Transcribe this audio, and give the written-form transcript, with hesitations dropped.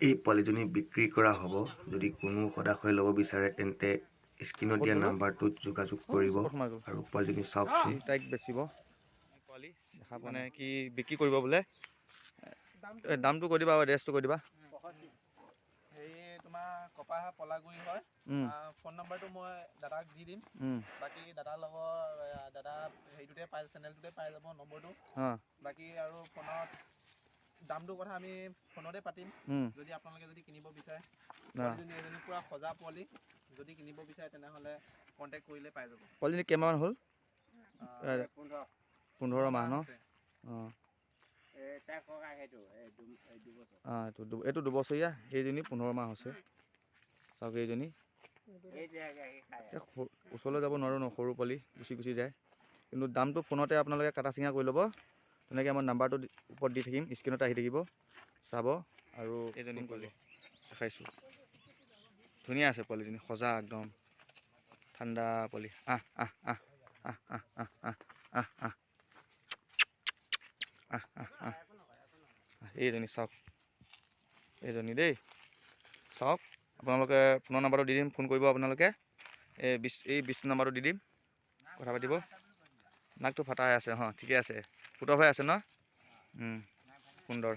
এই পোৱালিজনী বিক্ৰী কৰা হ'ব। যদি কোনো সদাশয় ল'ব বিচাৰে তেন্তে স্ক্ৰীনত দিয়া নাম্বাৰটোত যোগাযোগ কৰিব আৰু পোৱালিজনী চাওকচোন। তাইক বেচিব পোৱালি দেখা পোৱা নাই কি বিক্ৰী কৰিব বোলে। দামটো কৈ দিবা আৰু এড্ৰেছটো কৈ দিবা। তোমাৰ কপাহ পলাগুৰি হয়। ফোন নম্বৰটো মই দাদাক দি দিম। বাকী দাদাৰ লগত দাদা হেৰিটোতে পাই চেনেলটোতে পাই যাব নম্বৰটো। বাকী আৰু ফোনত দামটোৰ কথা আমি ফোনতে পাতিম। যদি আপোনালোকে যদি কিনিব বিচাৰে এজনী পুৰা সজা পোৱালি যদি কিনিব বিচাৰে তেনেহ'লে কণ্টেক্ট কৰিলে পাই যাব। পোৱালিজনী কেইমাহমান হ'ল? 15 মাহ ন? এইটো 2 বছৰীয়া, সেইজনী 15 মাহ হৈছে। চাওক এইজনী ওচৰলৈ যাব নোৱাৰোঁ ন, সৰু পোৱালি গুচি যায়। কিন্তু দামটো ফোনতে আপোনালোকে কাটা চিঙা কৰি ল'ব। তেনেকৈ মই নাম্বাৰটো ওপৰত দি থাকিম, স্ক্ৰীণত আহি থাকিব, চাব। আৰু এইজনী পোৱালি দেখাইছোঁ, ধুনীয়া আছে পোৱালিজনী, সজা একদম ঠাণ্ডা পোৱালি। এইজনী চাওক, এইজনী দেই চাওক। আপোনালোকে ফোনৰ নাম্বাৰটো দি দিম, ফোন কৰিব আপোনালোকে। এই 20 নাম্বাৰটো দি দিম, কথা পাতিব। নাকটো ফাটা হৈ আছে, ঠিকে আছে, ফুটৰ হৈ আছে ন, সুন্দৰ।